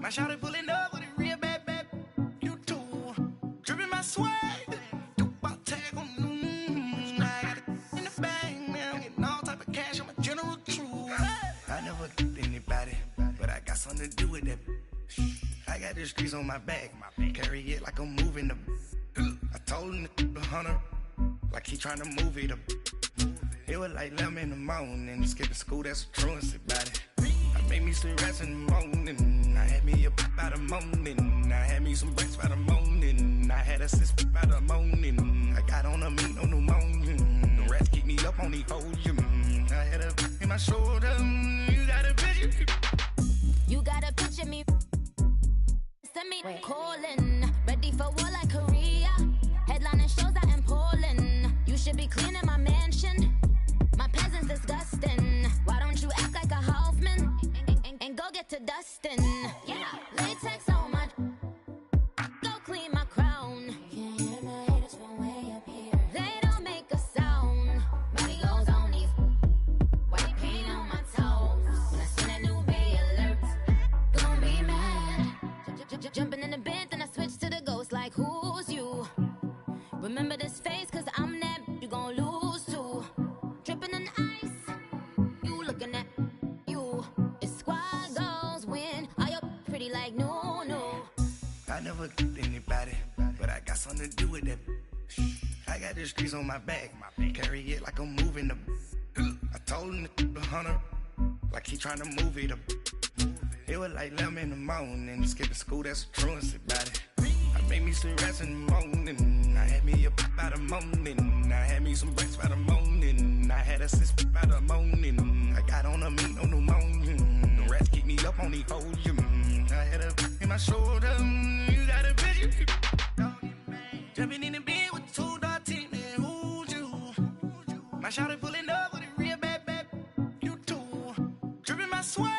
My shawty pulling up with a real bad, you too. Dripping my swag, about tag on I got it in the bag, man. I'm getting all type of cash, I'm a general true. I never get anybody, but I got something to do with that. I got the streets on my back, carry it like I'm moving the. I told him the 100, like he trying to move it up. It was like 11 in the morning, skipping school, that's a truancy about it. I made me some rest in the morning, I had me up by the morning. I had me some breaks by the morning, I had a sis by the morning. I got on a meat, no pneumonia, the rats keep me up on the podium. I had a in my shoulder, you got a picture. You got a picture me, send me calling, ready for war like Korea. Headlining shows out in Poland, you should be cleaning my mansion. My peasant's disgusting. Why don't you act like a Hoffman and go get to dustin'? Yeah, latex on my. Go clean my crown. Can't hear my haters from way up here. They don't make a sound. Money goes on these. White paint on my toes. When I send a new bay alert, gonna be mad. Jumping in the bed, then I switch to the ghost like who's you? Remember this face, cause I'm that you gon' lose too. Dripping in ice, you looking at you. It's squad goals win. Are you pretty like no? I never get anybody, but I got something to do with that. I got the streets on my back, carry it like I'm moving the. I told him the 100, like he trying to move it up. It was like 11 in the morning, skipping school, that's a truancy about it. I made me some rest in the morning, I had me up by the morning. I had me some breaks by the morning, I had a sis by the morning. I got on a meat, no pneumonia, the rats keep me up on the podium. I had a in my shoulder, you got a picture. Jumping in the bed with 2 dark teeth, man, who's you? My shawty pulling up with a real bad, you too. Dripping my swag.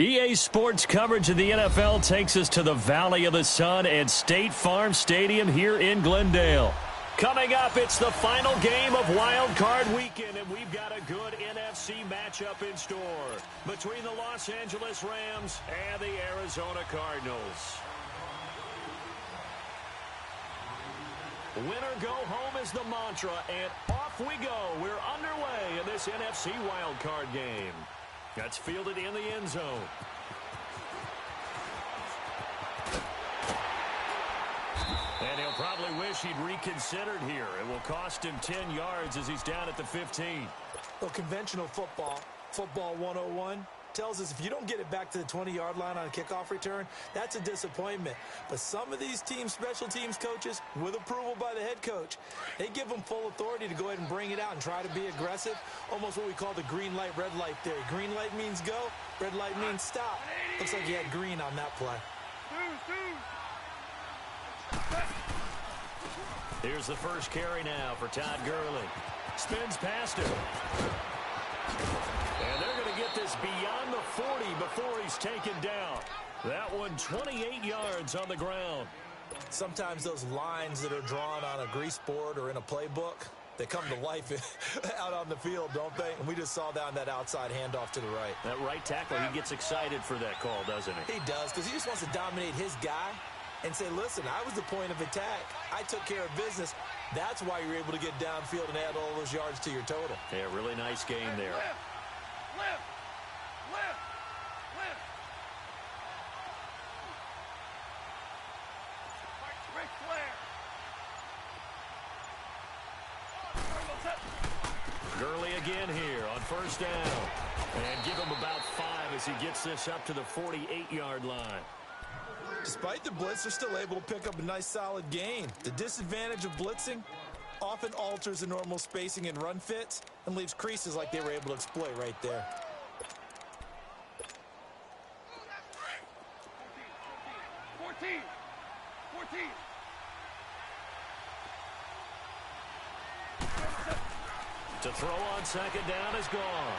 EA Sports coverage of the NFL takes us to the Valley of the Sun at State Farm Stadium here in Glendale. Coming up, it's the final game of Wild Card Weekend, and we've got a good NFC matchup in store between the Los Angeles Rams and the Arizona Cardinals. Winner go home is the mantra, and off we go. We're underway in this NFC Wild Card game. That's fielded in the end zone. And he'll probably wish he'd reconsidered here. It will cost him 10 yards as he's down at the 15. Well, conventional football 101, tells us if you don't get it back to the 20-yard line on a kickoff return, that's a disappointment. But some of these teams, special teams coaches, with approval by the head coach, they give them full authority to go ahead and bring it out and try to be aggressive, almost what we call the green light, red light theory. Green light means go, red light means stop. Looks like he had green on that play. Here's the first carry now for Todd Gurley. Spins past him. And they're going to get this beyond the 40 before he's taken down. That one 28 yards on the ground. Sometimes those lines that are drawn on a grease board or in a playbook, They come to life out on the field, don't they? And we just saw that on that outside handoff to the right. That right tackle, he gets excited for that call, doesn't he? He does, because he just wants to dominate his guy and say, listen, I was the point of attack. I took care of business. That's why you're able to get downfield and add all those yards to your total. Yeah, really nice game there. Lift. Ric Flair. Gurley again here on first down. And give him about 5 as he gets this up to the 48-yard line. Despite the blitz, they're still able to pick up a nice, solid gain. The disadvantage of blitzing often alters the normal spacing and run fits and leaves creases like they were able to exploit right there. To throw on second down is gone.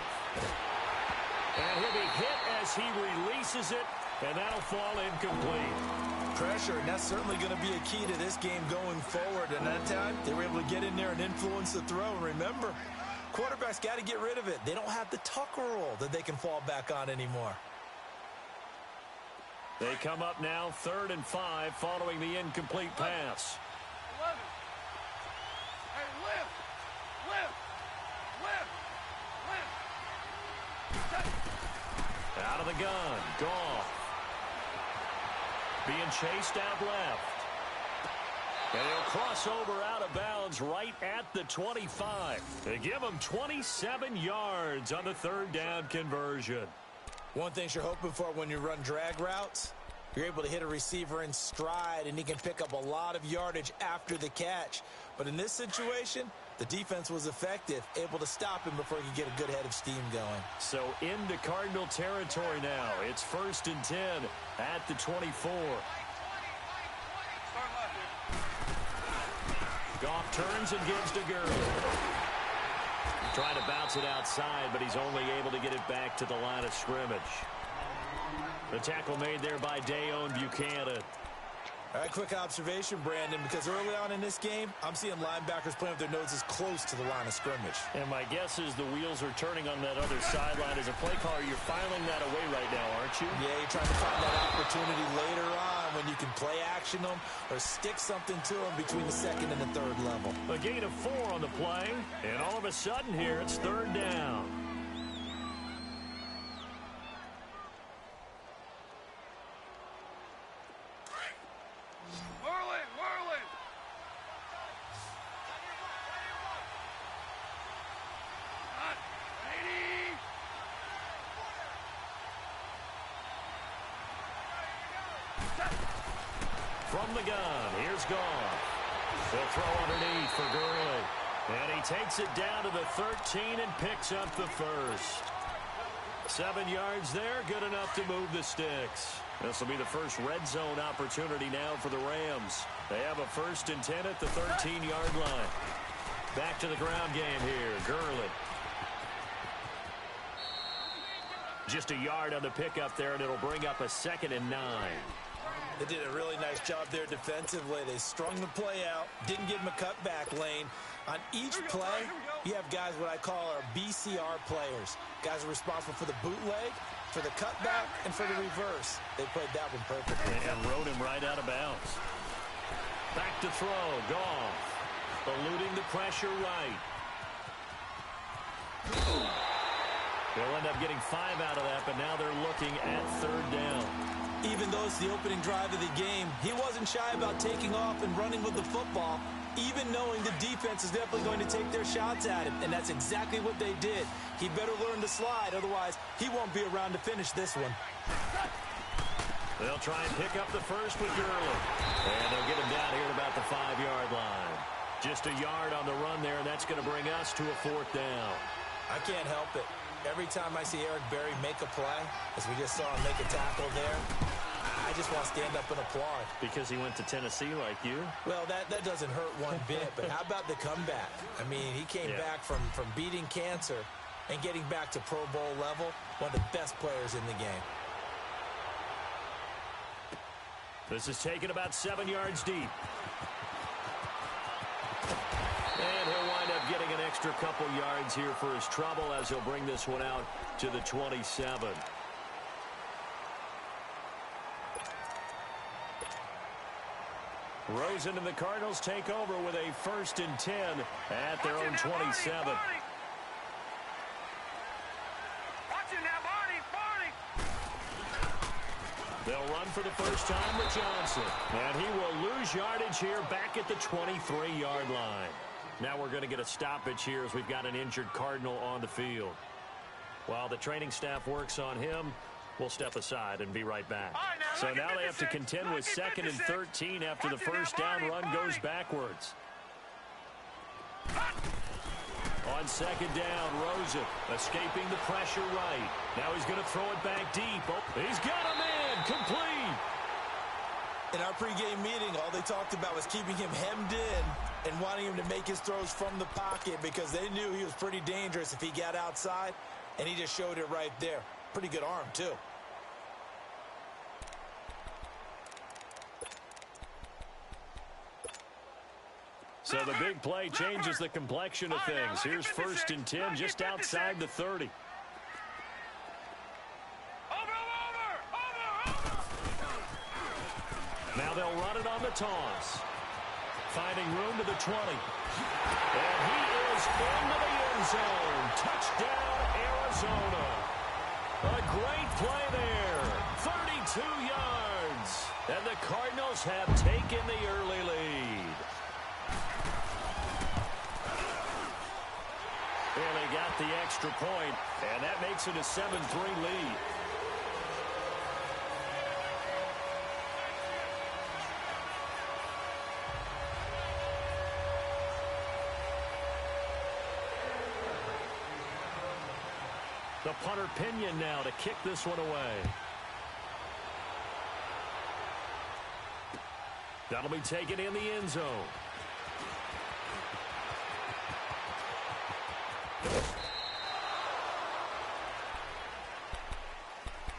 And he'll be hit as he releases it, and that'll fall incomplete. Pressure, and that's certainly going to be a key to this game going forward. And that time, they were able to get in there and influence the throw. And remember, quarterbacks got to get rid of it. They don't have the tuck roll that they can fall back on anymore. They come up now 3rd and 5 following the incomplete pass. 11. Hey, lift. Out of the gun, Goff. Being chased out left. And he'll cross over out of bounds right at the 25. They give him 27 yards on the 3rd down conversion. One thing you're hoping for when you run drag routes, you're able to hit a receiver in stride, and he can pick up a lot of yardage after the catch. But in this situation, the defense was effective, able to stop him before he could get a good head of steam going. So into Cardinal territory now. It's 1st and 10 at the 24. Goff turns and gives to Gurley. Trying to bounce it outside, but he's only able to get it back to the line of scrimmage. The tackle made there by Dayon Buchanan. All right, quick observation, Brandon, because early on in this game, I'm seeing linebackers playing with their noses close to the line of scrimmage. And my guess is the wheels are turning on that other sideline. As a play caller, you're filing that away right now, aren't you? Yeah, you're trying to find that opportunity later on when you can play action them or stick something to them between the 2nd and the 3rd level. A gain of 4 on the play, and all of a sudden here, it's 3rd down. Whirling. Hot. Ready. From the gun, here's Goff. They'll throw underneath for Gurley. And he takes it down to the 13 and picks up the 1st. 7 yards there, good enough to move the sticks. This will be the first red zone opportunity now for the Rams. They have a 1st and 10 at the 13-yard line. Back to the ground game here, Gurley. Just a yard on the pickup there, and it'll bring up a 2nd and 9. They did a really nice job there defensively. They strung the play out, didn't give him a cutback lane. On each play, you have guys what I call our BCR players. Guys are responsible for the bootleg, for the cutback, and for the reverse. They played that one perfectly. And rode him right out of bounds. Back to throw, Goff. Eluding the pressure right. They'll end up getting 5 out of that, but now they're looking at 3rd down. Even though it's the opening drive of the game, he wasn't shy about taking off and running with the football, even knowing the defense is definitely going to take their shots at him, and that's exactly what they did. He better learn to slide, otherwise he won't be around to finish this one. They'll try and pick up the 1st with Gurley, and they'll get him down here at about the 5-yard line. Just a yard on the run there, and that's going to bring us to a 4th down. I can't help it. Every time I see Eric Berry make a play, as we just saw him make a tackle there, I just want to stand up and applaud. Because he went to Tennessee like you? Well, that doesn't hurt one bit, but how about the comeback? I mean, he came back from beating cancer and getting back to Pro Bowl level, one of the best players in the game. This is taken about 7 yards deep. And he'll wind up extra couple yards here for his trouble as he'll bring this one out to the 27. Rosen and the Cardinals take over with a 1st and 10 at their own 27. They'll run for the first time with Johnson. And he will lose yardage here back at the 23-yard line. Now we're going to get a stoppage here as we've got an injured Cardinal on the field. While the training staff works on him, we'll step aside and be right back. So now they have to contend with 2nd and 13 after the first down run goes backwards. On 2nd down, Rosen escaping the pressure right. Now he's going to throw it back deep. Oh, he's got a man complete. In our pregame meeting, all they talked about was keeping him hemmed in and wanting him to make his throws from the pocket because they knew he was pretty dangerous if he got outside, and he just showed it right there. Pretty good arm, too. So the big play changes the complexion of things. Here's 1st and 10 just outside the 30. Now they'll run it on the toss. Finding room to the 20. And he is into the end zone. Touchdown, Arizona. A great play there. 32 yards. And the Cardinals have taken the early lead. And they got the extra point, and that makes it a 7-3 lead. The punter Pinion now to kick this one away. That'll be taken in the end zone.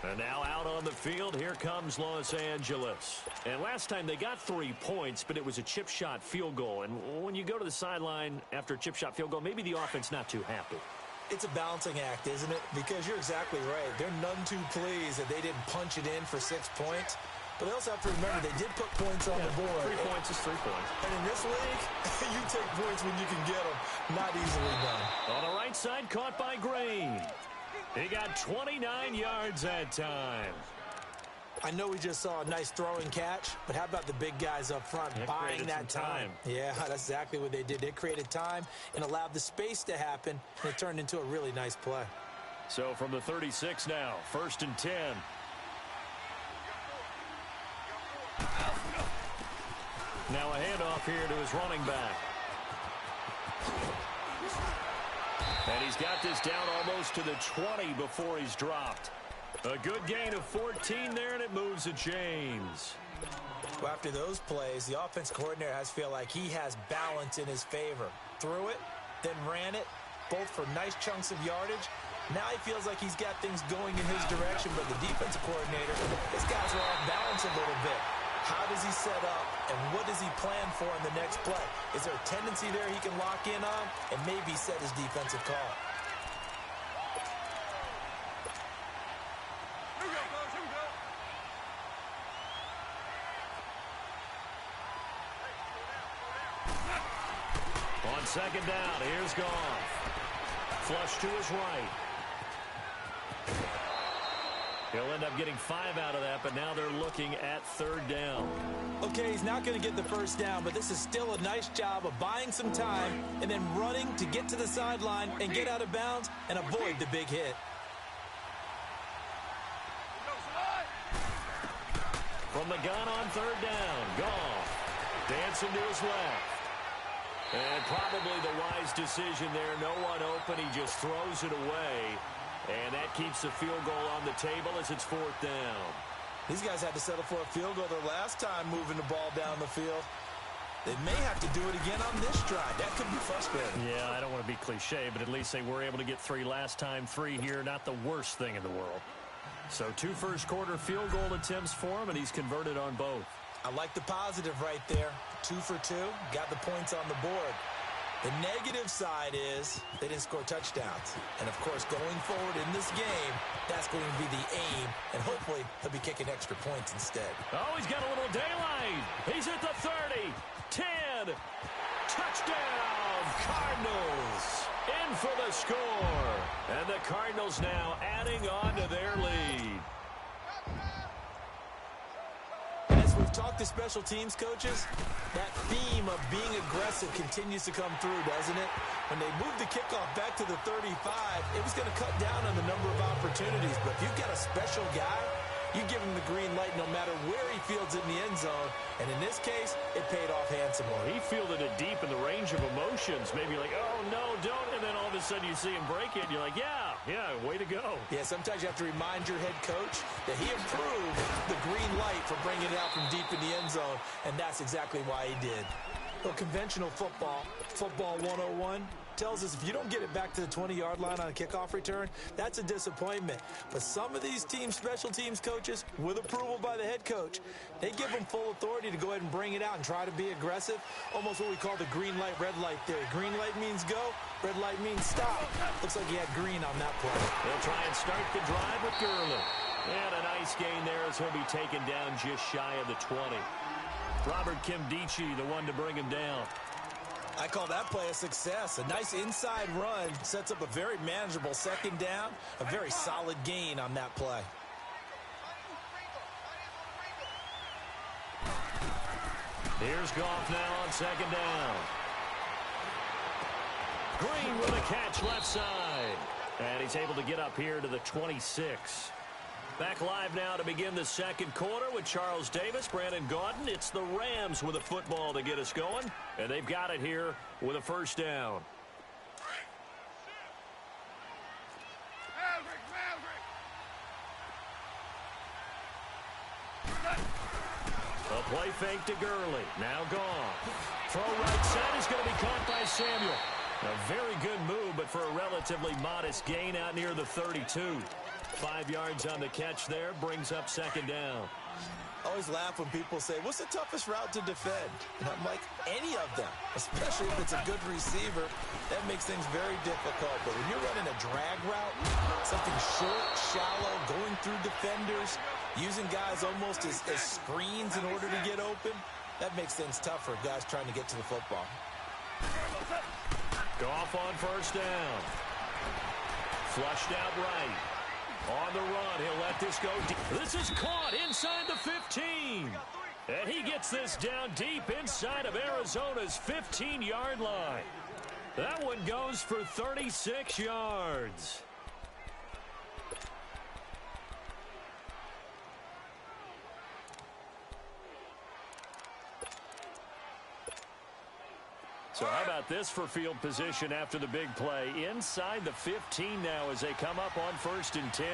And now out on the field, here comes Los Angeles. And last time they got 3 points, but it was a chip shot field goal. And when you go to the sideline after a chip shot field goal, maybe the offense not too happy. It's a balancing act, isn't it? Because you're exactly right. They're none too pleased that they didn't punch it in for 6 points. But they also have to remember they did put points on the board. 3 points is 3 points. And in this league, you take points when you can get them. Not easily done. On the right side, caught by Green. He got 29 yards that time. I know we just saw a nice throwing catch, but how about the big guys up front buying that time? Yeah, that's exactly what they did. They created time and allowed the space to happen, and it turned into a really nice play. So from the 36 now, 1st and 10. Now a handoff here to his running back. And he's got this down almost to the 20 before he's dropped. A good gain of 14 there, and it moves to James. Well, after those plays, the offense coordinator has to feel like he has balance in his favor. Threw it, then ran it, both for nice chunks of yardage. Now he feels like he's got things going in his direction, but the defensive coordinator, his guys are off balance a little bit. How does he set up, and what does he plan for in the next play? Is there a tendency there he can lock in on and maybe set his defensive call? On 2nd down, here's Goff. Flush to his right. He'll end up getting 5 out of that, but now they're looking at 3rd down. Okay, he's not going to get the first down, but this is still a nice job of buying some time and then running to get to the sideline and get out of bounds and avoid the big hit. From the gun on 3rd down, Goff dancing to his left. And probably the wise decision there. No one open. He just throws it away. And that keeps the field goal on the table as it's 4th down. These guys had to settle for a field goal their last time moving the ball down the field. They may have to do it again on this drive. That could be frustrating. Yeah, I don't want to be cliche, but at least they were able to get 3 last time. 3 here, not the worst thing in the world. So 2 first-quarter field goal attempts for him, and he's converted on both. I like the positive right there. 2 for 2. Got the points on the board. The negative side is they didn't score touchdowns. And, of course, going forward in this game, that's going to be the aim. And hopefully he'll be kicking extra points instead. Oh, he's got a little daylight. He's at the 30, 10. Touchdown, Cardinals. In for the score. And the Cardinals now adding on to their lead. As we've talked to special teams coaches, that theme of being aggressive continues to come through, doesn't it? When they moved the kickoff back to the 35, it was going to cut down on the number of opportunities. But if you've got a special guy, you give him the green light no matter where he fields it in the end zone. And in this case, it paid off handsomely. He fielded it deep in the range of emotions. Maybe like, oh, no, don't. And then all of a sudden you see him break it. And you're like, yeah, way to go. Yeah, sometimes you have to remind your head coach that he approved the green light for bringing it out from deep in the end zone. And that's exactly why he did. Well, conventional football 101, tells us if you don't get it back to the 20-yard line on a kickoff return, that's a disappointment. But some of these special teams coaches, with approval by the head coach, they give them full authority to go ahead and bring it out and try to be aggressive. Almost what we call the green light, red light theory. Green light means go, red light means stop. Looks like he had green on that play. They'll try and start the drive with Gurley. And a nice gain there as he'll be taken down just shy of the 20. Robert Kimdichie, the one to bring him down. I call that play a success. A nice inside run sets up a very manageable second down. A very solid gain on that play. Here's Goff now on second down. Green with a catch left side. And he's able to get up here to the 26. Back live now to begin the second quarter with Charles Davis, Brandon Gaudin. It's the Rams with a football to get us going, and they've got it here with a first down. A play fake to Gurley. Now gone. Throw right side is going to be caught by Samuel. A very good move, but for a relatively modest gain out near the 32. 5 yards on the catch there, brings up second down. I always laugh when people say, what's the toughest route to defend? And I'm like, any of them, especially if it's a good receiver. That makes things very difficult. But when you're running a drag route, something short, shallow, going through defenders, using guys almost as screens in order to get open, that makes things tough for guys trying to get to the football. Goff on first down. Flushed out right. On the run, he'll let this go deep. This is caught inside the 15. And he gets this down deep inside of Arizona's 15-yard line. That one goes for 36 yards. So how about this for field position after the big play? Inside the 15 now as they come up on 1st and 10.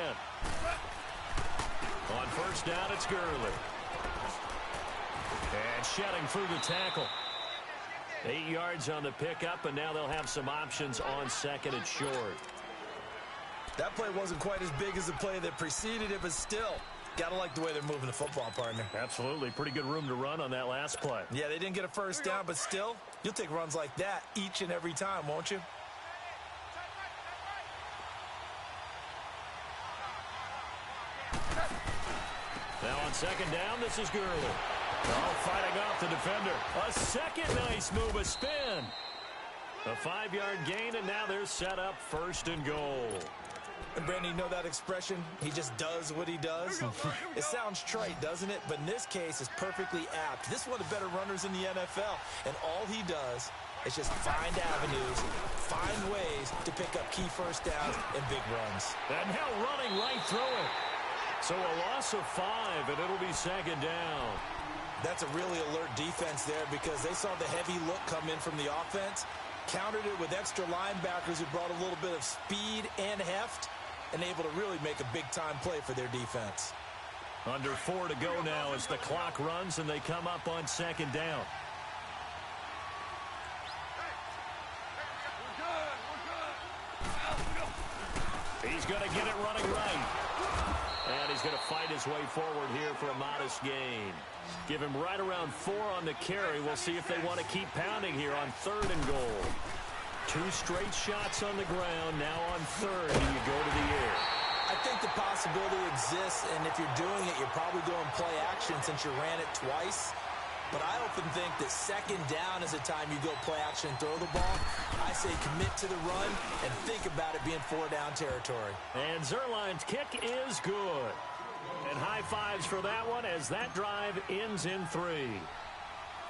On first down, it's Gurley. And shedding through the tackle. 8 yards on the pickup, and now they'll have some options on second and short. That play wasn't quite as big as the play that preceded it, but still, gotta like the way they're moving the football, partner. Absolutely. Pretty good room to run on that last play. Yeah, they didn't get a first down, but still, you'll take runs like that each and every time, won't you? Now on second down, this is Gurley. Oh, fighting off the defender. A second nice move, a spin. A 5-yard gain, and now they're set up 1st and goal. And Brandon, you know that expression? He just does what he does. It sounds trite, doesn't it? But in this case, it's perfectly apt. This is one of the better runners in the NFL. And all he does is just find avenues, find ways to pick up key first downs and big runs. And now running right through it. So a loss of 5, and it'll be second down. That's a really alert defense there because they saw the heavy look come in from the offense, countered it with extra linebackers who brought a little bit of speed and heft, and able to really make a big-time play for their defense. Under 4 to go now as the clock runs and they come up on second down. He's going to get it running right. And he's going to fight his way forward here for a modest gain. Give him right around 4 on the carry. We'll see if they want to keep pounding here on 3rd and goal. 2 straight shots on the ground. Now on 3rd, do you go to the air? I think the possibility exists, and if you're doing it, you're probably going play action since you ran it twice. But I often think that 2nd down is the time you go play action and throw the ball. I say commit to the run and think about it being 4-down territory. And Zuerlein's kick is good. And high fives for that one as that drive ends in 3.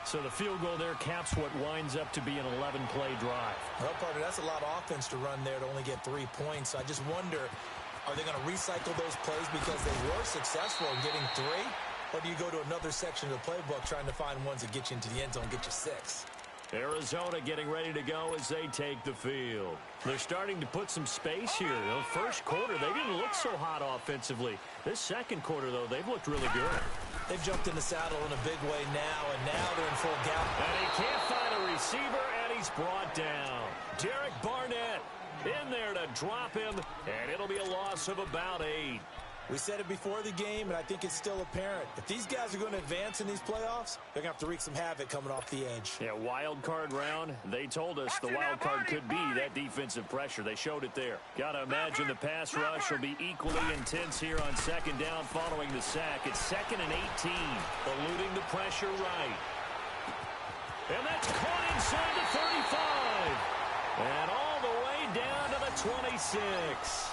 So the field goal there caps what winds up to be an 11-play drive. Well, partner, that's a lot of offense to run there to only get 3 points. So I just wonder, are they going to recycle those plays because they were successful in getting 3? Or do you go to another section of the playbook trying to find ones that get you into the end zone and get you 6? Arizona getting ready to go as they take the field. They're starting to put some space here. The first quarter, they didn't look so hot offensively. This second quarter, though, they've looked really good. They've jumped in the saddle in a big way now, and now they're in full gallop. And he can't find a receiver, and he's brought down. Derek Barnett in there to drop him, and it'll be a loss of about 8. We said it before the game, and I think it's still apparent. If these guys are going to advance in these playoffs, they're going to have to wreak some havoc coming off the edge. Yeah, wild card round. They told us the wild card could be that defensive pressure. They showed it there. Got to imagine the pass rush will be equally intense here on 2nd down following the sack. It's 2nd and 18. Eluding the pressure right. And that's caught inside the 35. And all the way down to the 26.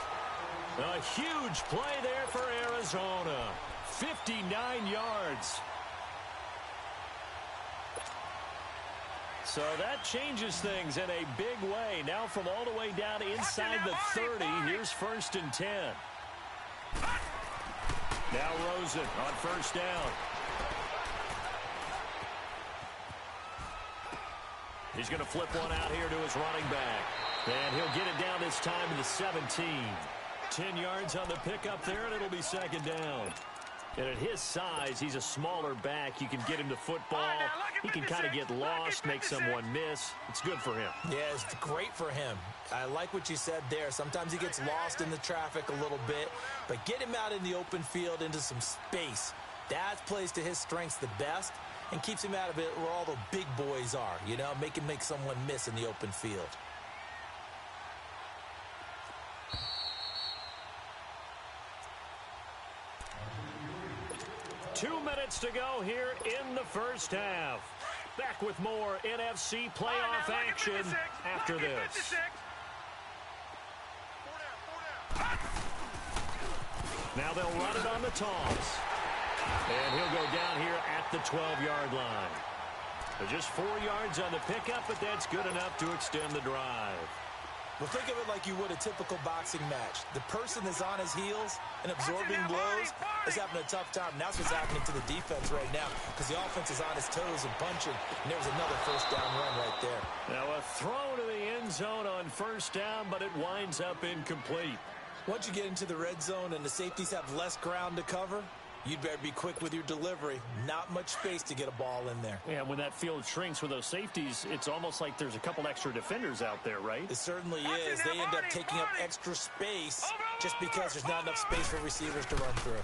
A huge play there for Arizona. 59 yards. So that changes things in a big way. Now from all the way down inside the 30, here's 1st and 10. Now Rosen on 1st down. He's going to flip one out here to his running back. And he'll get it down this time to the 17. 10 yards on the pickup there, and it'll be 2nd down. And at his size, he's a smaller back. You can get him to football. He can kind of get lost, make someone miss. It's good for him. Yeah, it's great for him. I like what you said there. Sometimes he gets lost in the traffic a little bit, but get him out in the open field into some space. That plays to his strengths the best and keeps him out of it where all the big boys are, you know, make him make someone miss in the open field. Two minutes to go here in the first half. Back with more NFC playoff action after this. Now they'll run it on the toss. And he'll go down here at the 12-yard line. Just 4 yards on the pickup, but that's good enough to extend the drive. Well, think of it like you would a typical boxing match. The person that's on his heels and absorbing blows is having a tough time. And that's what's happening to the defense right now because the offense is on his toes and punching. And there's another 1st down run right there. Now a throw to the end zone on 1st down, but it winds up incomplete. Once you get into the red zone and the safeties have less ground to cover, you'd better be quick with your delivery. Not much space to get a ball in there. Yeah, when that field shrinks with those safeties, it's almost like there's a couple extra defenders out there, right? It certainly is. They end up taking up extra space just because there's not enough space for receivers to run through.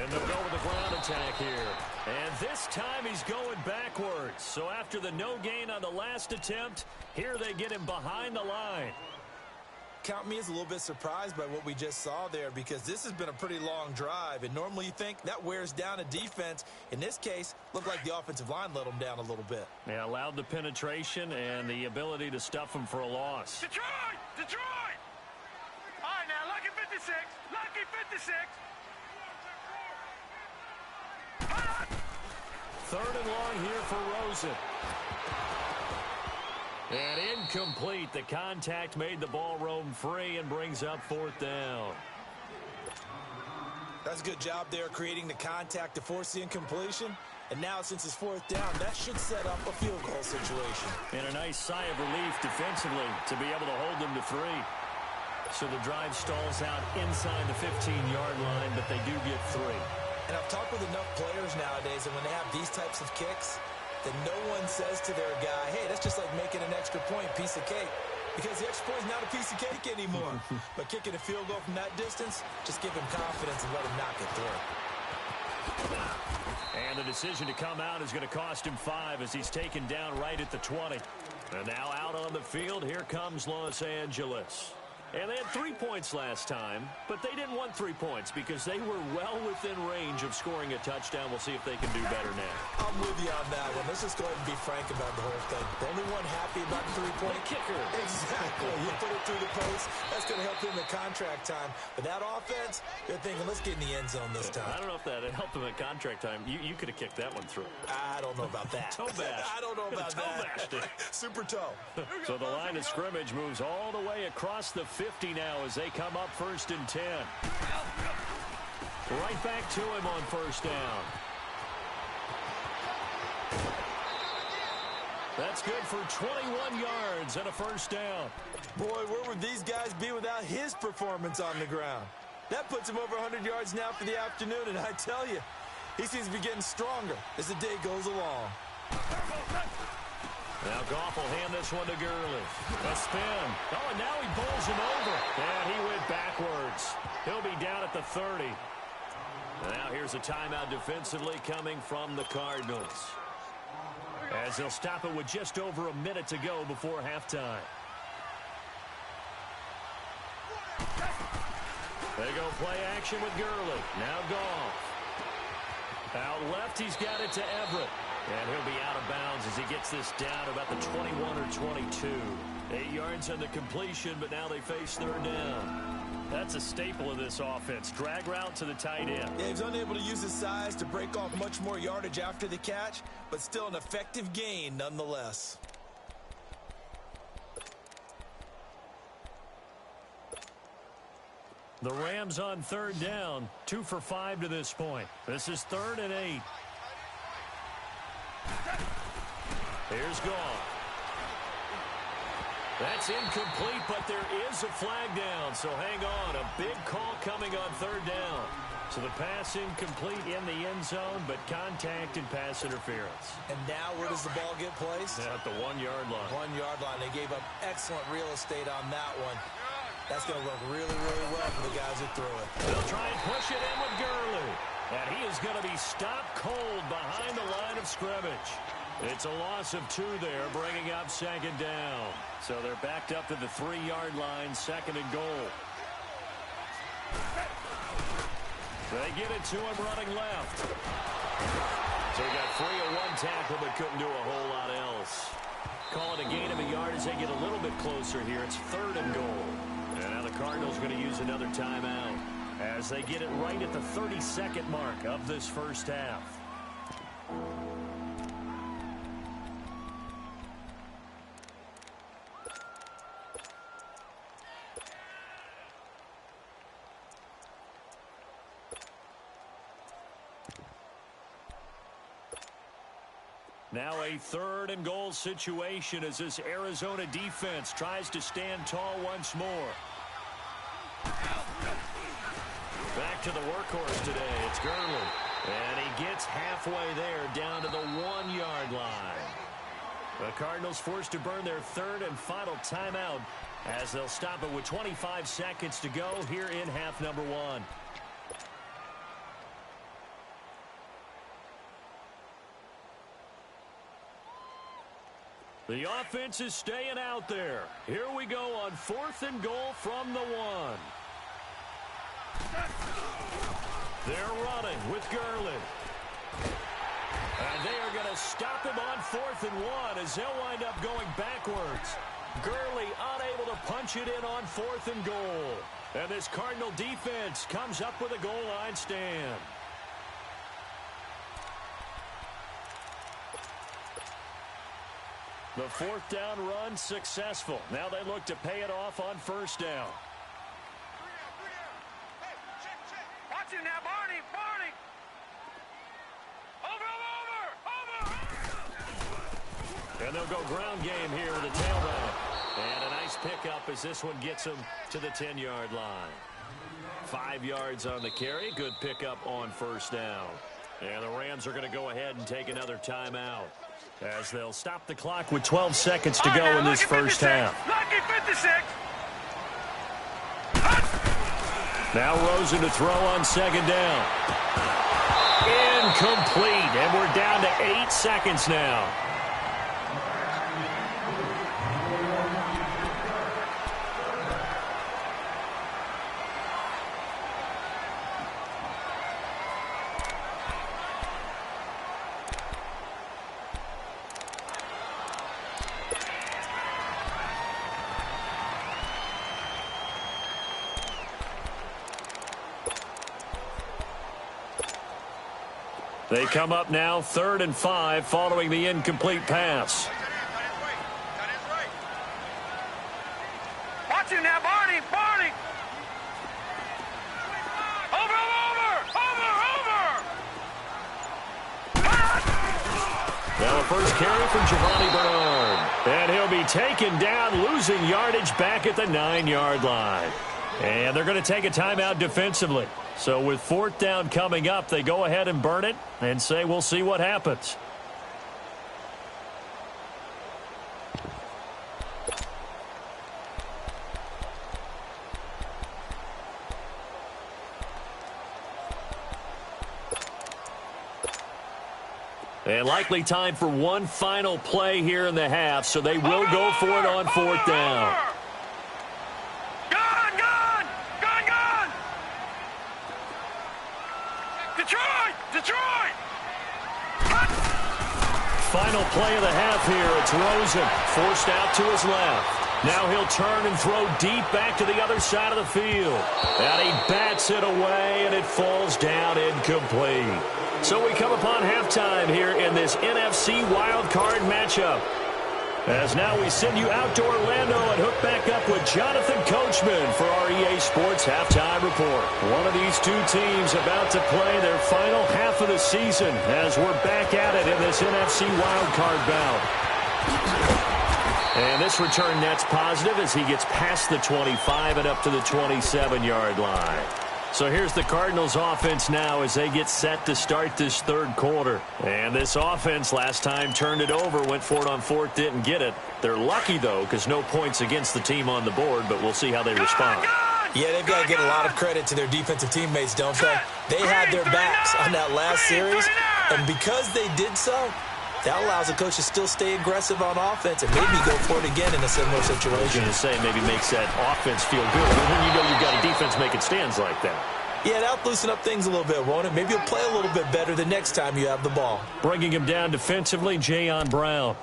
And they'll go with the ground attack here. And this time he's going backwards. So after the no gain on the last attempt, here they get him behind the line. Count me as a little bit surprised by what we just saw there because this has been a pretty long drive, and normally you think that wears down a defense. In this case, looked like the offensive line let them down a little bit. Yeah, allowed the penetration and the ability to stuff them for a loss. Detroit! Detroit! All right, now, lucky 56. Lucky 56. 3rd and long here for Rosen. And incomplete. The contact made the ball roam free and brings up 4th down. That's a good job there creating the contact to force the incompletion. And now since it's 4th down, that should set up a field goal situation. And a nice sigh of relief defensively to be able to hold them to 3. So the drive stalls out inside the 15-yard line, but they do get 3. And I've talked with enough players nowadays, and when they have these types of kicks, that no one says to their guy, hey, that's just like making an extra point, piece of cake. because the extra point is not a piece of cake anymore. But kicking a field goal from that distance, just give him confidence and let him knock it through. And the decision to come out is going to cost him 5 as he's taken down right at the 20. And now out on the field, here comes Los Angeles. And they had 3 points last time, but they didn't want 3 points because they were well within range of scoring a touchdown. We'll see if they can do better now. I'm with you on that one. Let's just go ahead and be frank about the whole thing. The only one happy about the 3-point kicker. Exactly. You put it through the post. That's going to help him in contract time. But that offense, they're thinking, let's get in the end zone this time. I don't know if that helped him in contract time. You could have kicked that one through. I don't know about that. Toe bash. I don't know about toe that. Bashed it. Super toe. So the line of scrimmage moves all the way across the 50 now as they come up 1st and 10. Right back to him on 1st down. That's good for 21 yards and a 1st down. Boy, where would these guys be without his performance on the ground? That puts him over 100 yards now for the afternoon, and I tell you, he seems to be getting stronger as the day goes along. Now Goff will hand this one to Gurley. A spin. Oh, and now he bowls him over. And he went backwards. He'll be down at the 30. Now here's a timeout defensively coming from the Cardinals, as they'll stop it with just over a minute to go before halftime. They go play action with Gurley. Now Goff. Out left, he's got it to Everett. And he'll be out of bounds as he gets this down about the 21 or 22. 8 yards on the completion, but now they face 3rd down. That's a staple of this offense. Drag route to the tight end. Yeah, he's unable to use his size to break off much more yardage after the catch, but still an effective gain nonetheless. The Rams on 3rd down, 2 for 5 to this point. This is 3rd and 8. Here's Goff. That's incomplete, but there is a flag down, so hang on. A big call coming on 3rd down. So the pass incomplete in the end zone, but contact and pass interference. And now where does the ball get placed? At the 1-yard line. 1-yard line. They gave up excellent real estate on that one. That's going to work really, really well for the guys who threw it. They'll try and push it in with Gurley. And he is going to be stopped cold behind the line of scrimmage. It's a loss of 2 there, bringing up 2nd down. So they're backed up to the 3-yard line, 2nd and goal. They get it to him running left. So he got free of 1 tackle, but couldn't do a whole lot else. Call it a gain of a yard as they get a little bit closer here. It's 3rd and goal. And now the Cardinals going to use another timeout as they get it right at the 32nd mark of this first half. Now a 3rd and goal situation as this Arizona defense tries to stand tall once more. Back to the workhorse today. It's Gurley. And he gets halfway there down to the 1-yard line. The Cardinals forced to burn their 3rd and final timeout as they'll stop it with 25 seconds to go here in half number 1. The offense is staying out there. Here we go on 4th and goal from the 1. They're running with Gurley. And they are going to stop him on 4th and 1 as they'll wind up going backwards. Gurley unable to punch it in on 4th and goal. And this Cardinal defense comes up with a goal line stand. The 4th down run successful. Now they look to pay it off on 1st down. Watch him now, Barney! Barney! Over! And they'll go ground game here with the tailback. And a nice pickup as this one gets him to the 10-yard line. 5 yards on the carry. Good pickup on 1st down. And the Rams are going to go ahead and take another timeout. As they'll stop the clock with 12 seconds to go in this first half. Lucky 56. Now Rosen to throw on second down. Incomplete, and we're down to 8 seconds now. They come up now 3rd and 5 following the incomplete pass. Watch him now, Barney. Barney. Over. Now a first carry for Giovanni Bernard. And he'll be taken down, losing yardage back at the 9-yard line. And they're going to take a timeout defensively. So with 4th down coming up, they go ahead and burn it and say we'll see what happens. And likely time for one final play here in the half, so they will go for it on 4th down. Detroit! Final play of the half here. It's Rosen, forced out to his left. Now he'll turn and throw deep back to the other side of the field. And he bats it away, and it falls down incomplete. So we come upon halftime here in this NFC wildcard matchup. As now we send you out to Orlando and hook back up with Jonathan Coachman for our EA Sports Halftime Report. One of these two teams about to play their final half of the season as we're back at it in this NFC wildcard bout. And this return net's positive as he gets past the 25 and up to the 27-yard line. So here's the Cardinals offense now as they get set to start this 3rd quarter. And this offense last time turned it over, went for it on 4th, didn't get it. They're lucky, though, because no points against the team on the board, but we'll see how they respond. Yeah, they've got to give a lot of credit to their defensive teammates, don't they? They had their backs on that last series, and because they did so, that allows the coach to still stay aggressive on offense and maybe go for it again in a similar situation. I was going to say maybe makes that offense feel good. But when you know you've got a defense making stands like that. Yeah, that'll loosen up things a little bit, won't it? Maybe you'll play a little bit better the next time you have the ball. Bringing him down defensively, Jayon Brown.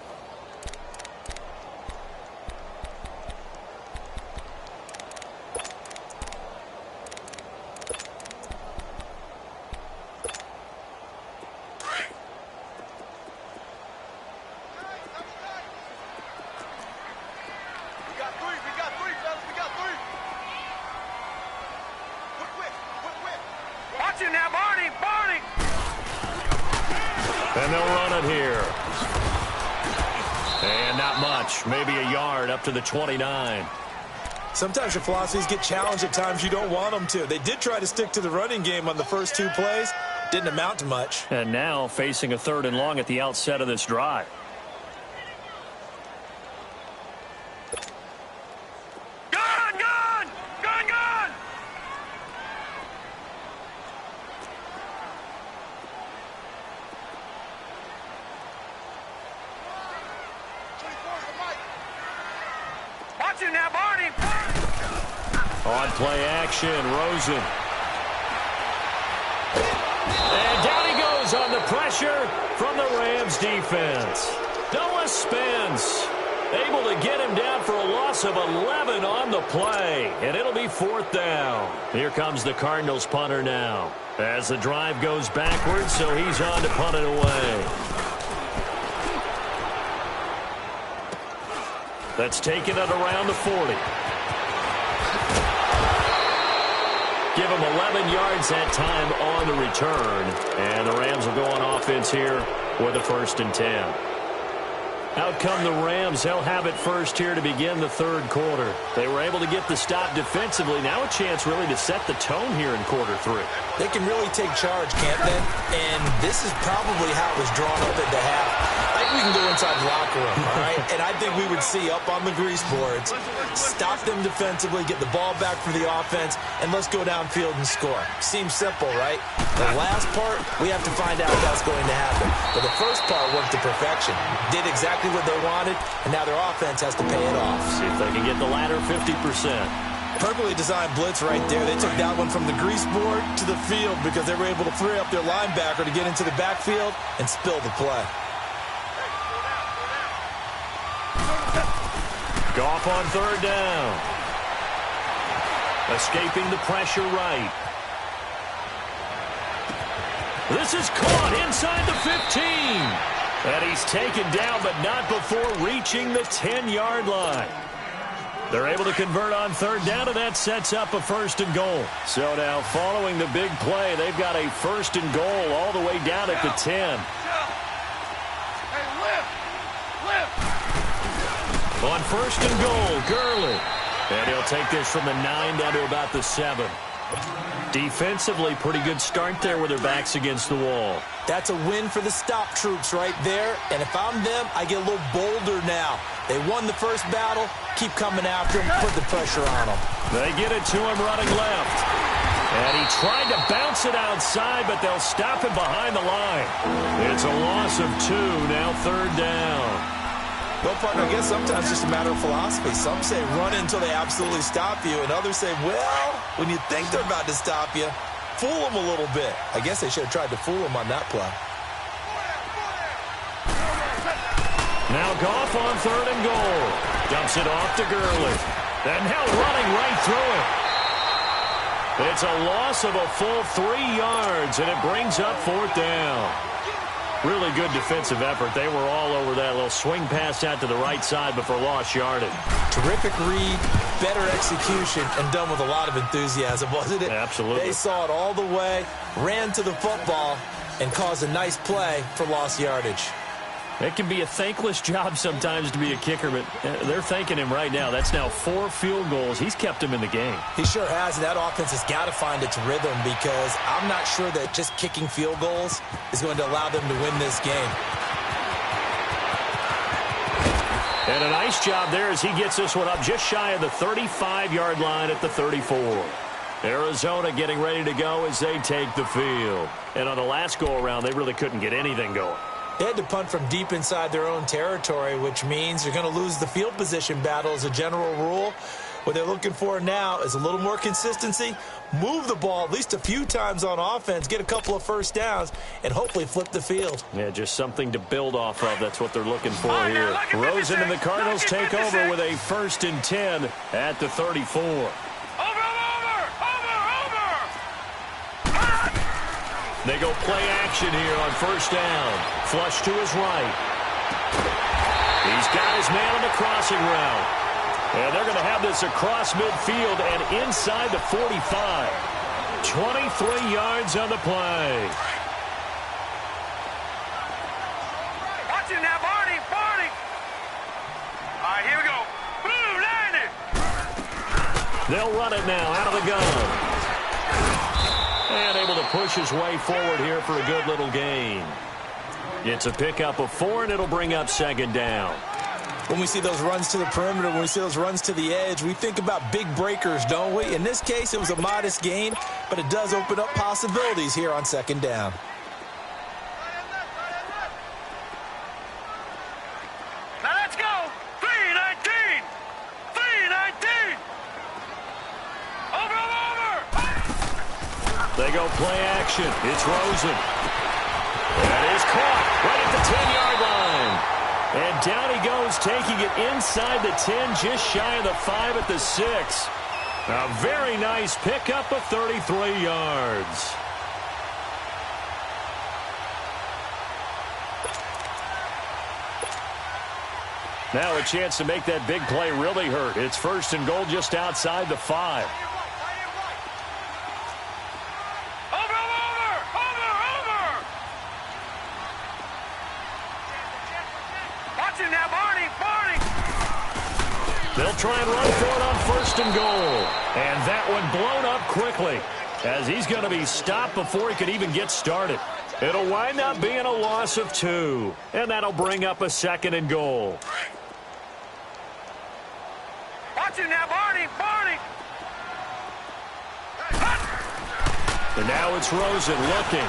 And they'll run it here. And not much. Maybe a yard up to the 29. Sometimes your philosophies get challenged at times you don't want them to. They did try to stick to the running game on the first 2 plays. Didn't amount to much. And now facing a 3rd and long at the outset of this drive. On play action, Rosen. And down he goes on the pressure from the Rams defense. Noah Spence able to get him down for a loss of 11 on the play. And it'll be 4th down. Here comes the Cardinals punter now. As the drive goes backwards, so he's on to punt it away. That's taken it around the 40. Give him 11 yards that time on the return. And the Rams will go on offense here with a 1st and 10. Out come the Rams. They'll have it first here to begin the third quarter. They were able to get the stop defensively. Now a chance really to set the tone here in quarter 3. They can really take charge, can't they? And this is probably how it was drawn up at the half. I think we can go inside the locker room, all right? And I think we would see up on the grease boards, stop them defensively, get the ball back for the offense, and let's go downfield and score. Seems simple, right? The last part, we have to find out if that's going to happen. But the first part worked to perfection. Did exactly what they wanted, and now their offense has to pay it off. See if they can get the latter 50%. Perfectly designed blitz right there. They took that one from the grease board to the field because they were able to free up their linebacker to get into the backfield and spill the play. Goff on third down. Escaping the pressure right. This is caught inside the 15. And he's taken down, but not before reaching the 10-yard line. They're able to convert on third down, and that sets up a first and goal. So now, following the big play, they've got a first and goal all the way down at the 10. On first and goal, Gurley. And he'll take this from the 9 down to about the 7. Defensively, pretty good start there with their backs against the wall. That's a win for the stop troops right there. And if I'm them, I get a little bolder now. They won the first battle. Keep coming after him. Put the pressure on him. They get it to him running left. And he tried to bounce it outside, but they'll stop him behind the line. It's a loss of 2, now third down. Well, partner, I guess sometimes it's just a matter of philosophy. Some say run until they absolutely stop you, and others say, well, when you think they're about to stop you, fool them a little bit. I guess they should have tried to fool them on that play. Now Goff on third and goal. Dumps it off to Gurley. And now running right through it. It's a loss of a full 3 yards, and it brings up fourth down. Really good defensive effort. They were all over that little swing pass out to the right side before lost yardage. Terrific read, better execution, and done with a lot of enthusiasm, wasn't it? Absolutely. They saw it all the way, ran to the football, and caused a nice play for lost yardage. It can be a thankless job sometimes to be a kicker, but they're thanking him right now. That's now 4 field goals. He's kept him in the game. He sure has, and that offense has got to find its rhythm because I'm not sure that just kicking field goals is going to allow them to win this game. And a nice job there as he gets this one up just shy of the 35-yard line at the 34. Arizona getting ready to go as they take the field. And on the last go-around, they really couldn't get anything going. They had to punt from deep inside their own territory, which means you're going to lose the field position battle as a general rule. What they're looking for now is a little more consistency, move the ball at least a few times on offense, get a couple of first downs, and hopefully flip the field. Yeah, just something to build off of. That's what they're looking for here. Rosen and the Cardinals take over with a 1st and 10 at the 34. They go play action here on first down. Flush to his right. He's got his man on the crossing route. And they're going to have this across midfield and inside the 45. 23 yards on the play. Watch it now, Barney, Barney. All right, here we go. Boom, landed. They'll run it now out of the gun. And able to push his way forward here for a good little gain. It's a pickup of 4, and it'll bring up 2nd down. When we see those runs to the perimeter, when we see those runs to the edge, we think about big breakers, don't we? In this case, it was a modest gain, but it does open up possibilities here on 2nd down. Now let's go. 3-19. 3-19. Over. They go play action. It's Rosen. That is caught right at the 10-yard line. And down he goes, taking it inside the 10, just shy of the 5 at the 6. A very nice pickup of 33 yards. Now a chance to make that big play really hurt. It's 1st and goal just outside the 5. Watch it now, first and goal. And that one blown up quickly, as he's going to be stopped before he could even get started. It'll wind up being a loss of 2, and that'll bring up a second and goal. Watch it now, Barney! Barney! And now it's Rosen looking.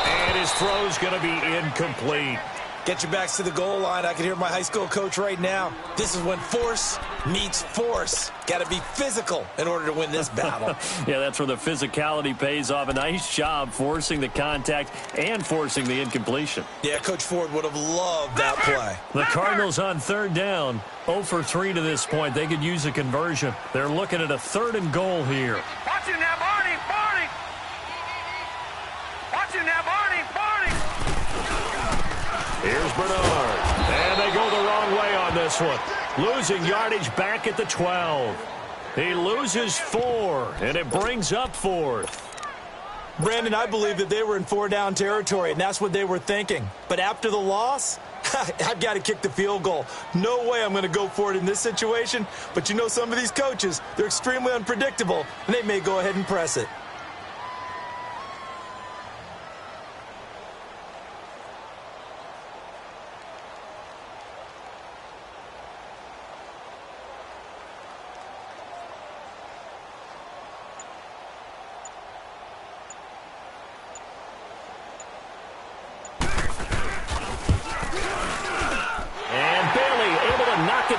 And his throw's going to be incomplete. Get your backs to the goal line. I can hear my high school coach right now. This is when force meets force. Got to be physical in order to win this battle. Yeah, that's where the physicality pays off. A nice job forcing the contact and forcing the incompletion. Yeah, Coach Ford would have loved that play. The Cardinals on third down, 0 for 3 to this point. They could use a conversion. They're looking at a third and goal here. Watch it now, Barney! Barney! Watch it now, Barney! Barney! Here's Bernard. And they go the wrong way on this one. Losing yardage back at the 12. He loses 4, and it brings up 4th. Brandon, I believe that they were in 4-down territory, and that's what they were thinking. But after the loss, I've got to kick the field goal. No way I'm going to go for it in this situation. But you know, some of these coaches, they're extremely unpredictable, and they may go ahead and press it.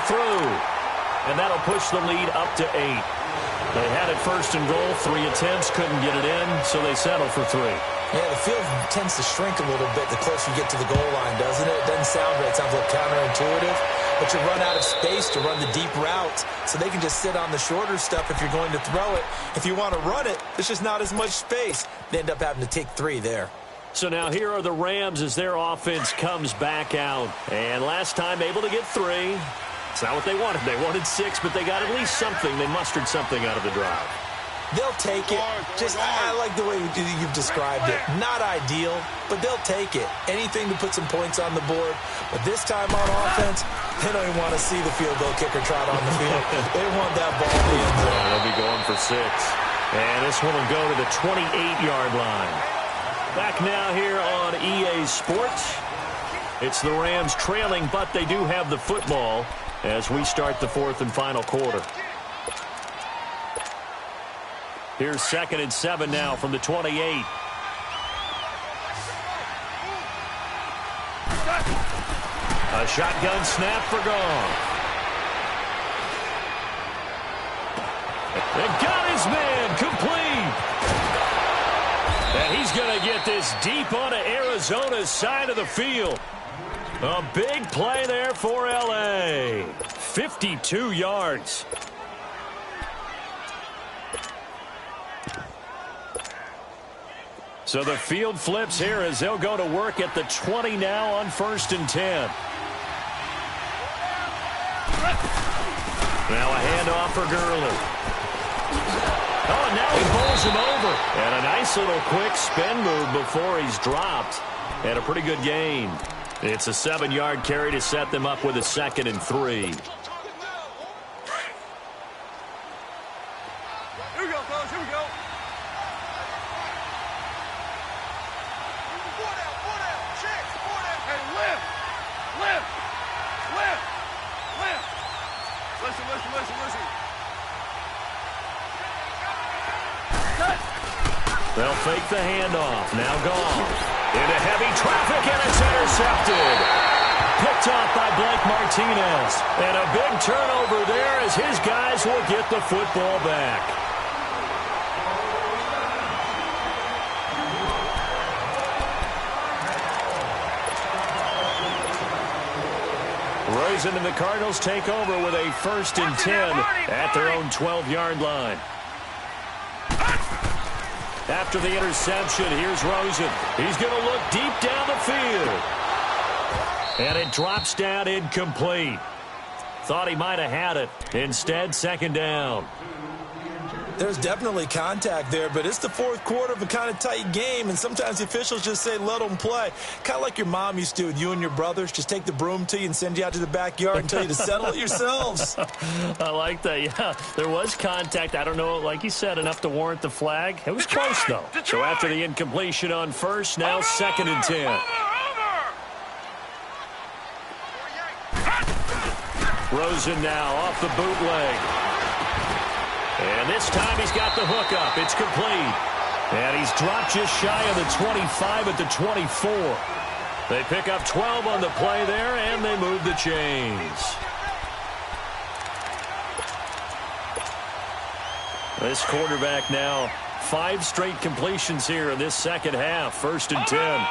Through, and that'll push the lead up to 8. They had it first and goal, 3 attempts, couldn't get it in, so they settle for 3. Yeah, the field tends to shrink a little bit the closer you get to the goal line, doesn't it? It doesn't sound right. It sounds a little counterintuitive, but you run out of space to run the deep routes, so they can just sit on the shorter stuff if you're going to throw it. If you want to run it, there's just not as much space. They end up having to take 3 there. So now here are the Rams as their offense comes back out, and last time able to get 3. It's not what they wanted. They wanted 6, but they got at least something. They mustered something out of the drive. They'll take it. I like the way you've described it. Not ideal, but they'll take it. Anything to put some points on the board. But this time on offense, they don't even want to see the field goal kicker trot on the field. They want that ball in the end zone. They'll be going for 6. And this one will go to the 28-yard line. Back now here on EA Sports. It's the Rams trailing, but they do have the football as we start the 4th and final quarter. Here's 2nd and 7 now from the 28. A shotgun snap for Goff. And got his man complete. And he's going to get this deep onto Arizona's side of the field. A big play there for L.A. 52 yards. So the field flips here as they'll go to work at the 20 now on 1st and 10. Now a handoff for Gurley. Oh, now he bowls him over. And a nice little quick spin move before he's dropped. And a pretty good gain. It's a 7-yard carry to set them up with a 2nd and 3. Here we go, fellas. Here we go. 4 down. Check. 4 down. Hey, lift. Listen. Cut. They'll fake the handoff. Now Goff. Into heavy traffic, and it's intercepted. Picked off by Blake Martinez. And a big turnover there as his guys will get the football back. Rosen and the Cardinals take over with a 1st and 10 at their own 12-yard line. After the interception, here's Rosen. He's going to look deep down the field. And it drops down incomplete. Thought he might have had it. Instead, 2nd down. There's definitely contact there, but it's the fourth quarter of a kind of tight game, and sometimes the officials just say, let them play. Kind of like your mom used to with you and your brothers. Just take the broom to you and send you out to the backyard and tell you to settle it yourselves. I like that, yeah. There was contact. I don't know, like you said, enough to warrant the flag. It was close, though. So after the incompletion on first, now 2nd and 10. Rosen now off the bootleg. And this time he's got the hook up. It's complete. And he's dropped just shy of the 25 at the 24. They pick up 12 on the play there, and they move the chains. This quarterback now 5 straight completions here in this second half. 1st and 10.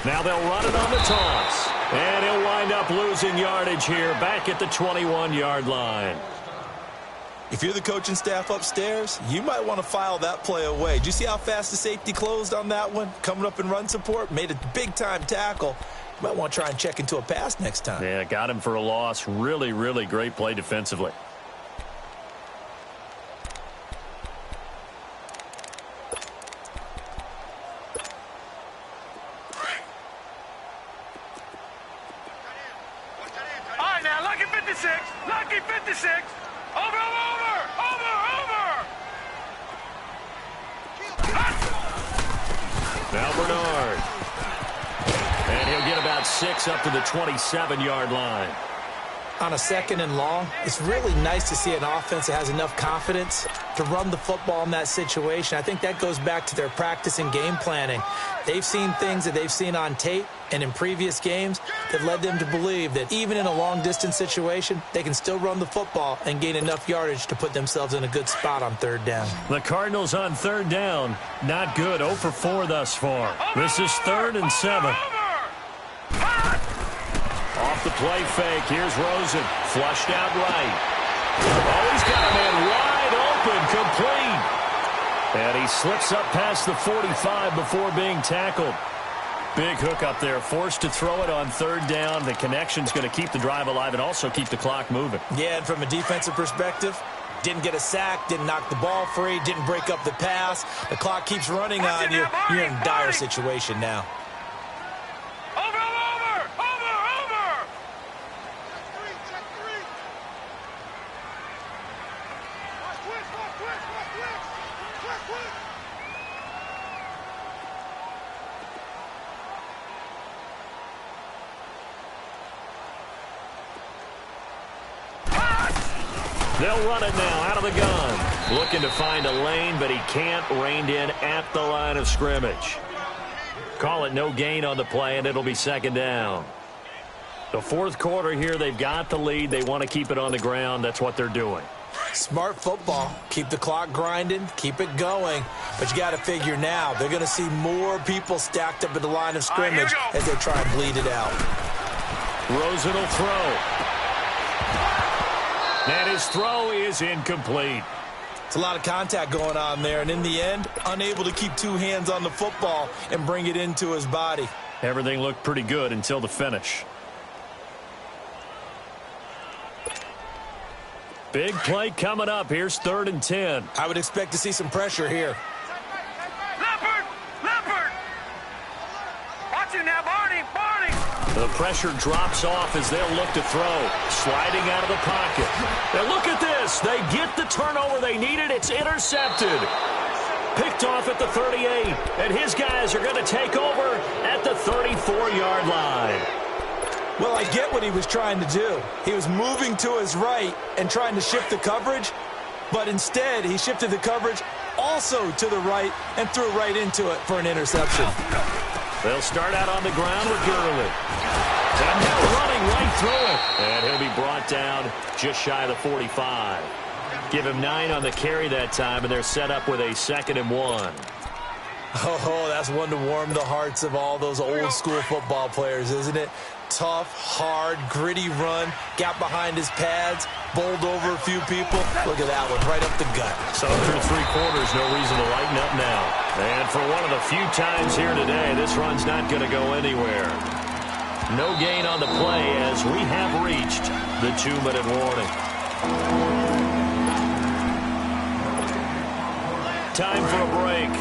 Now they'll run it on the toss. And he'll wind up losing yardage here back at the 21-yard line. If you're the coaching staff upstairs, you might want to file that play away. Did you see how fast the safety closed on that one? Coming up in run support, made a big-time tackle. You might want to try and check into a pass next time. Yeah, got him for a loss. Really, really great play defensively. Lucky 56. Over. Now Bernard. And he'll get about 6 up to the 27-yard line. On a 2nd and long, it's really nice to see an offense that has enough confidence to run the football in that situation. I think that goes back to their practice and game planning. They've seen things that they've seen on tape and in previous games that led them to believe that even in a long-distance situation, they can still run the football and gain enough yardage to put themselves in a good spot on 3rd down. The Cardinals on 3rd down, not good. 0 for 4 thus far. This is 3rd and 7. Off the play fake, here's Rosen. Flushed out right. Oh, he's got a man wide open, complete. And he slips up past the 45 before being tackled. Big hook up there, forced to throw it on 3rd down. The connection's going to keep the drive alive and also keep the clock moving. Yeah, and from a defensive perspective, didn't get a sack, didn't knock the ball free, didn't break up the pass. The clock keeps running on you. You're in a dire situation now. They'll run it now out of the gun. Looking to find a lane, but he can't. Reined in at the line of scrimmage. Call it no gain on the play, and it'll be 2nd down. The 4th quarter here, they've got the lead. They want to keep it on the ground. That's what they're doing. Smart football. Keep the clock grinding. Keep it going. But you got to figure now, they're going to see more people stacked up at the line of scrimmage as they try and bleed it out. Rosen will throw. And his throw is incomplete. It's a lot of contact going on there, and in the end, unable to keep 2 hands on the football and bring it into his body. Everything looked pretty good until the finish. Big play coming up. Here's 3rd and 10. I would expect to see some pressure here. Leopard! Watch it now, Barney! The pressure drops off as they'll look to throw. Sliding out of the pocket. Now look at this. They get the turnover they needed. It's intercepted. Picked off at the 38. And his guys are going to take over at the 34-yard line. Well, I get what he was trying to do. He was moving to his right and trying to shift the coverage. But instead, he shifted the coverage also to the right and threw right into it for an interception. They'll start out on the ground with Gurley. And now running right through it. And he'll be brought down just shy of the 45. Give him 9 on the carry that time, and they're set up with a 2nd and 1. Oh, that's one to warm the hearts of all those old-school football players, isn't it? Tough, hard, gritty run, got behind his pads, bowled over a few people. Look at that one, right up the gut. So through 3 quarters, no reason to lighten up now. And for one of the few times here today, this run's not going to go anywhere. No gain on the play as we have reached the 2-minute warning. Time for a break.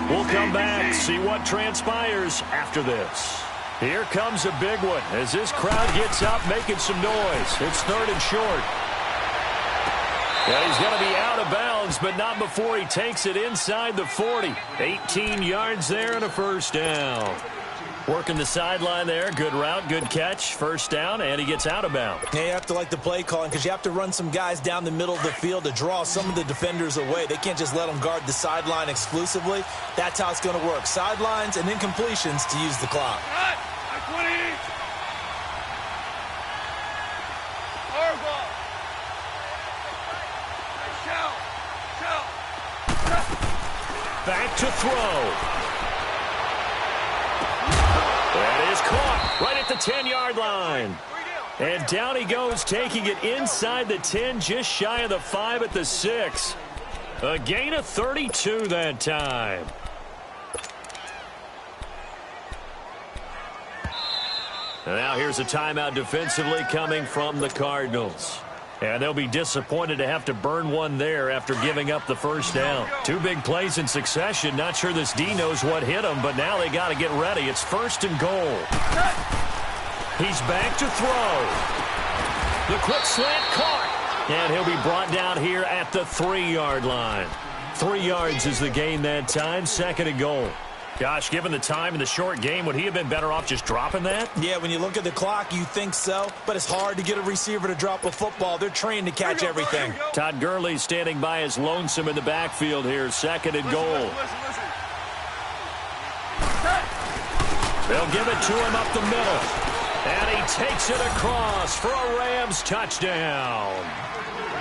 We'll come back, see what transpires after this. Here comes a big one as this crowd gets up making some noise. It's 3rd and short. Yeah, he's going to be out of bounds, but not before he takes it inside the 40. 18 yards there and a first down. Working the sideline there. Good route, good catch. First down, and he gets out of bounds. Yeah, you have to like the play calling because you have to run some guys down the middle of the field to draw some of the defenders away. They can't just let them guard the sideline exclusively. That's how it's going to work. Sidelines and incompletions to use the clock. Back to throw. That is caught right at the 10-yard line. And down he goes, taking it inside the 10, just shy of the 5 at the 6. A gain of 32 that time. And now here's a timeout defensively coming from the Cardinals. And they'll be disappointed to have to burn one there after giving up the first down. 2 big plays in succession. Not sure this D knows what hit him, but now they got to get ready. It's 1st and goal. He's back to throw. The quick slant caught. And he'll be brought down here at the 3-yard line. 3 yards is the gain that time. 2nd and goal. Gosh, given the time in the short game, would he have been better off just dropping that? Yeah, when you look at the clock, you think so. But it's hard to get a receiver to drop a football. They're trained to catch everything. Todd Gurley standing by his lonesome in the backfield here. 2nd and goal. They'll give it to him up the middle. And he takes it across for a Rams touchdown.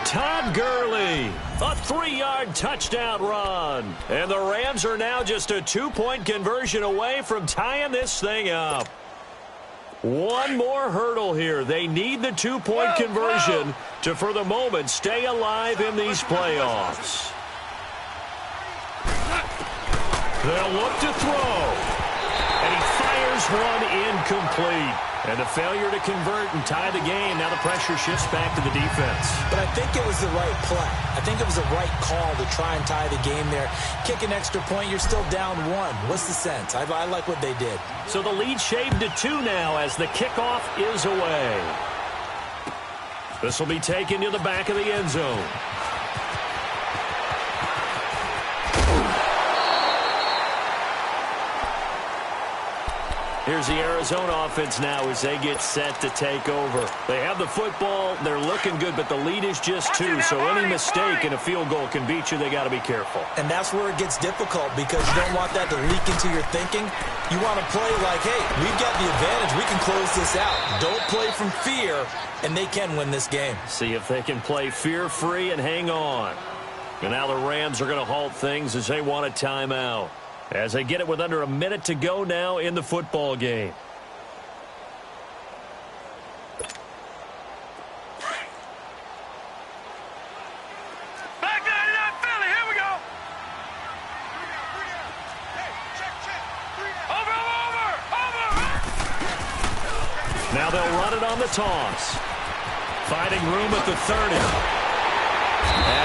Todd Gurley, a 3-yard touchdown run. And the Rams are now just a 2-point conversion away from tying this thing up. One more hurdle here. They need the 2-point conversion to, for the moment, stay alive in these playoffs. They'll look to throw. And he fires one incomplete. And a failure to convert and tie the game. Now the pressure shifts back to the defense. But I think it was the right play. I think it was the right call to try and tie the game there. Kick an extra point, you're still down 1. What's the sense? I like what they did. So the lead shaved to 2 now as the kickoff is away. This will be taken to the back of the end zone. Here's the Arizona offense now as they get set to take over. They have the football. They're looking good, but the lead is just 2. So any mistake in a field goal can beat you. They got to be careful. And that's where it gets difficult because you don't want that to leak into your thinking. You want to play like, hey, we've got the advantage. We can close this out. Don't play from fear, and they can win this game. See if they can play fear-free and hang on. And now the Rams are going to halt things as they want a timeout. As they get it with under a minute to go now in the football game. Back 99 Philly, here we go. Over. Now they'll run it on the toss. Finding room at the 30.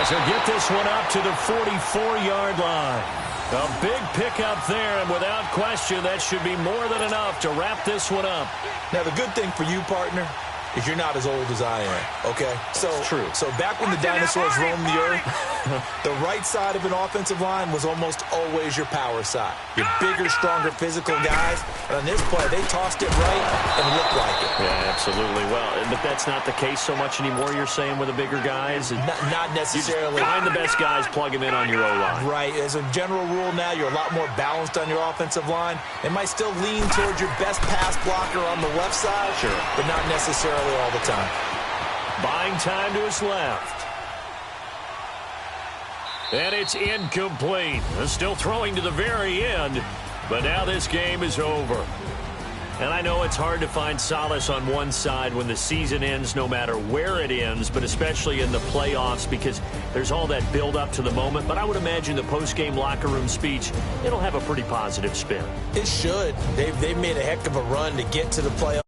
As he'll get this one up to the 44-yard line. A big pickup there, and without question, that should be more than enough to wrap this one up. Now, the good thing for you, partner, is you're not as old as I am, okay? So, true. So back when the dinosaurs roamed the earth, the right side of an offensive line was almost always your power side. Your bigger, stronger, physical guys. And on this play, they tossed it right and looked like it. Yeah, absolutely. Well, but that's not the case so much anymore, you're saying, with the bigger guys? Not necessarily. You find the best guys, plug them in on your O-line. Right. As a general rule now, you're a lot more balanced on your offensive line. It might still lean towards your best pass blocker on the left side, sure, but not necessarily all the time. Buying time to his left. And it's incomplete. Still throwing to the very end, but now this game is over. And I know it's hard to find solace on one side when the season ends, no matter where it ends, but especially in the playoffs, because there's all that build up to the moment. But I would imagine the post-game locker room speech, it'll have a pretty positive spin. It should. They've made a heck of a run to get to the playoffs.